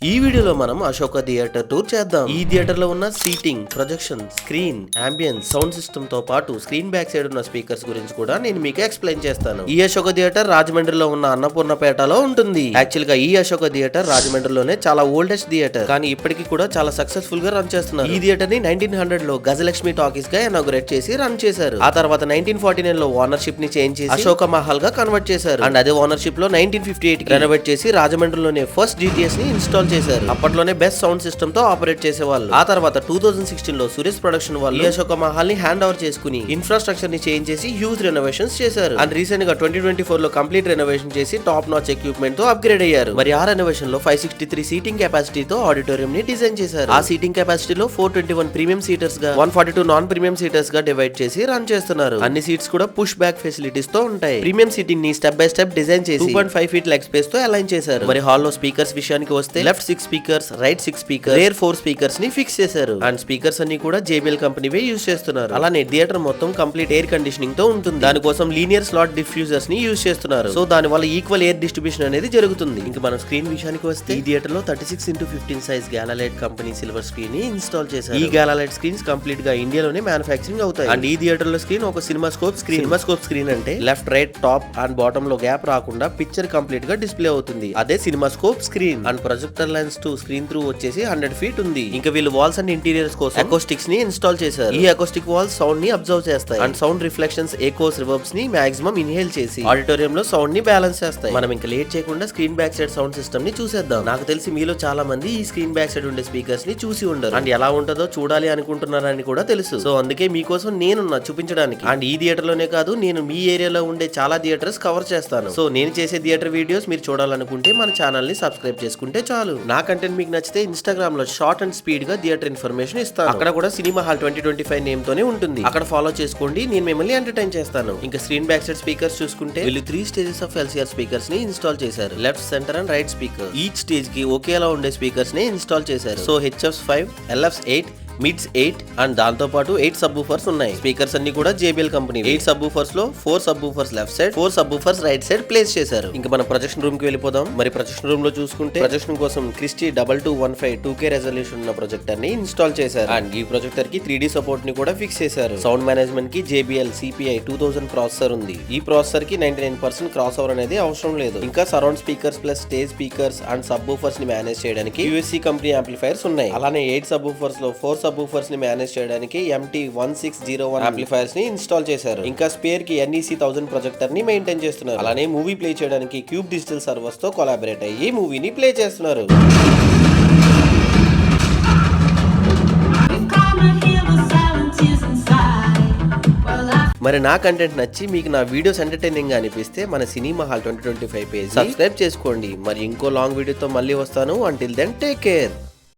ఈ వీడియోలో మనం అశోక థియేటర్ టూర్ చేద్దాం. ఈ థియేటర్ లో ఉన్న seating, projection, screen, ambience, sound system తో పాటు స్క్రీన్ బ్యాక్ సైడ్ ఉన్న స్పీకర్స్ గురించి కూడా నేను మీకు ఎక్స్ప్లెయిన్ చేస్తాను. ఈ అశోక థియేటర్ రాజమండ్రిలో ఉన్న అన్నపూర్ణపేటలో ఉంటుంది. యాక్చువల్ గా ఈ అశోక థియేటర్ రాజమండ్రిలోనే చాలా ఓల్డెస్ట్ థియేటర్, కానీ ఇప్పటికీ కూడా చాలా సక్సెస్ఫుల్ గా రన్ చేస్తున్నారు. ఈ థియేటర్ ని 1900 లో గజలక్ష్మి టాకీస్ గా ఇనాగ్రేట్ చేసి రన్ చేశారు. ఆ తర్వాత 1949 లో ఓనర్షిప్ ని చేంజ్ చేసి అశోక మహల్ గా కన్వర్ట్ చేశారు. అండ్ అదే ఓనర్షిప్ లో 1958 రెనోవేట్ చేసి రాజమండ్రిలోనే ఫస్ట్ GTS ని ఇన్స్టాల్ చేశారు. అప్పట్లోనే బెస్ట్ సౌండ్ సిస్టమ్ తో ఆపరేట్ చేసేవాళ్ళు. ఆ తర్వాత 2016 లో సురేష్ ప్రొడక్షన్ వాళ్ళు ఈ అశోక మహల్ ని హ్యాండ్ ఓవర్ చేసుకుని ఇన్ఫ్రాస్ట్రక్చర్ ని చేంజ్ చేసి హ్యూజ్ రెనోవేషన్స్ చేశారు. అండ్ రీసెంట్ గా 2024 లో కంప్లీట్ రెనోవేషన్ చేసి టాప్ నాచ్ ఎక్విప్మెంట్ తో అప్గ్రేడ్ అయ్యారు. మరి ఆ రెనోవేషన్ లో 563 సీటింగ్ కెపాసిటీ తో ఆడిటోరియం ని డిజైన్ చేశారు. ఆ సీటింగ్ కెపాసిటీలో 421 ప్రీమియం సీటర్స్ గా 142 నాన్ ప్రీమియం సీటర్స్ గా డివైడ్ చేసి రన్ చేస్తున్నారు. అన్ని సీట్స్ కూడా పుష్ బ్యాక్ ఫెసిలిటీస్ తో ఉంటాయి. ప్రీమియం సీటింగ్ ని స్టెప్ బై స్టెప్ డిజైన్ చేసి 2.5 ఫీట్ లెగ్ స్పేస్ తో అలైన్ చేశారు. మరి హాల్ లో స్పీకర్స్ విషయానికి వస్తే left 6 speakers, right 6 speakers, rare 4 speakers ని ఫిక్స్ చేశారు. అండ్ స్పీకర్స్ అన్ని కూడా JBL కంపెనీవే యూజ్ చేస్తున్నారు. అలానే థియేటర్ మొత్తం కంప్లీట్ ఎయిర్ కండిషనింగ్ తో ఉంటుంది. దానికోసం లీనియర్ స్లాట్ డిఫ్యూజర్స్ ని యూజ్ చేస్తున్నారు. సో దాని వల్ల ఈక్వల్ ఎయిర్ డిస్ట్రిబ్యూషన్ అనేది జరుగుతుంది. ఇంకా మనం స్క్రీన్ విషయానికి వస్తే ఈ థియేటర్ లో 36x15 size Galalite company silver screen ని ఇన్స్టాల్ చేశారు. ఈ గ్యాలలైట్ స్క్రీన్స్ కంప్లీట్ గా ఇండియాలోనే మ్యానుఫ్యాక్చరింగ్ అవుతాయి. అండ్ ఈ థియేటర్ లో స్క్రీన్ ఒక సినిమాస్కోప్ స్క్రీన్. సినిమాస్కోప్ స్క్రీన్ అంటే left, right, top and bottom లో గ్యాప్ రాకుండా పిక్చర్ కంప్లీట్ గా డిస్ప్లే అవుతుంది. అదే CinemaScope screen. And projector lens to screen through వచ్చేసి 100 ఫీట్ ఉంది. ఇంకా వీళ్ళు వాల్స్ అండ్ ఇంటీరియర్స్ కోసం అకోస్టిక్స్ ని ఇన్స్టాల్ చేశారు. ఈ అకోస్టిక్ వాల్స్ సౌండ్ ని అబ్జర్వ్ చేస్తాయి. అండ్ సౌండ్ రిఫ్లెక్షన్స్, ఎకోస్, రివర్బ్స్ ని మాక్సిమం ఇన్హేల్ చేసి ఆడిటోరియం లో సౌండ్ ని బ్యాలెన్స్ చేస్తాయి. మనం ఇంకా లేట్ చేయకుండా screen back side sound system ని చూసేద్దాం. నాకు తెలిసి మీలో చాలా మంది ఈ స్క్రీన్ బ్యాక్ సైడ్ ఉండే స్పీకర్స్ ని చూసి ఉండరు. అండ్ ఎలా ఉంటుందో చూడాలి అనుకుంటున్నారని కూడా తెలుసు. సో అందుకే మీకోసం నేనున్నా చూపించడానికి. అండ్ ఈ థియేటర్ లోనే కాదు, నేను మీ ఏరియాలో ఉండే చాలా థియేటర్స్ కవర్ చేస్తాను. సో నేను చేసే థియేటర్ వీడియోస్ మీరు చూడాలనుకుంటే మన ఛానల్ ని సబ్స్క్రైబ్ చేసుకుంటే చాలు. నా కంటెంట్ మీకు నచ్చితే ఇన్స్టాగ్రామ్ లో షార్ట్ అండ్ స్పీడ్ గా థియేటర్ ఇన్ఫర్మేషన్ ఇస్తాను. అక్కడ కూడా సినిమా హాల్ 2025 నేమ్ తోనే ఉంటుంది. అక్కడ ఫాలో చేసుకోండి, నేను మిమ్మల్ని ఎంటర్టైన్ చేస్తాను. ఇంకా స్క్రీన్ బ్యాక్ సైడ్ స్పీకర్స్ చూసుకుంటే వీళ్ళు 3 స్టేజెస్ ఆఫ్ LCR స్పీకర్స్ ని ఇన్స్టాల్ చేశారు. Left, centre and right speaker. Each stage కి ఒకేలా ఉండే స్పీకర్స్ ని ఇన్స్టాల్ చేశారు. So HFs 5, LFs 8, mids 8 and దాంతో పాటు 8 సబ్ వూఫర్స్ ఉన్నాయి. స్పీకర్స్ అన్ని కూడా JBL కంపెనీ. 8 సబ్ వూఫర్స్ లో 4 sub woofers left side, 4 sub woofers right side place చేశారు. ఇంకా మనం ప్రొజెక్షన్ రూమ్ కి వెళ్ళిపోదాం. మరి ప్రొజెక్షన్ రూమ్ లో చూసుకుంటే ప్రొజెక్షన్ కోసం క్రిస్టీ 2215 2K రెజల్యూషన్ ఉన్న ప్రొజెక్టర్ ని ఇన్స్టాల్ చేశారు. అండ్ ఈ ప్రొజెక్టర్ కి 3D సపోర్ట్ ని కూడా ఫిక్స్ చేశారు. సౌండ్ మేనేజ్మెంట్ కి JBL CPI 2000 ప్రాసెసర్ ఉంది. ఈ ప్రాసెసర్ కి 99% క్రాస్ ఓవర్ అనేది అవసరం లేదు. ఇంకా surround speakers plus stage speakers and sub woofers ని మేనేజ్ చేయడానికి USC కంపెనీ యాంప్లిఫైర్స్ ఉన్నాయి. అలానే 8 సబ్ వూఫర్స్ లో 4 సబ్ వూఫర్స్ ని మేనేజ్ చేయడానికి MT1601 యాంప్లిఫైర్స్ ని ఇన్స్టాల్ చేశారు. ఇంకా స్పేర్ కి NEC 1000 ప్రొజెక్టర్ ని మెయింటైన్ చేస్తున్నారు. అలానే మూవీ ప్లే చేయడానికి క్యూబ్ డిజిటల్ సర్వర్స్ తో కొలాబరేట్ అయ్యి మూవీని ప్లే చేస్తున్నారు. మరి నా కంటెంట్ నచ్చి మీకు నా వీడియోస్ ఎంటర్టైనింగ్ గా అనిపిస్తే మన సినిమా హాల్ 2025 పేజ్ సబ్స్క్రైబ్ చేసుకోండి. మరి ఇంకో లాంగ్ వీడియోతో మళ్ళీ వస్తాను. Until then take care.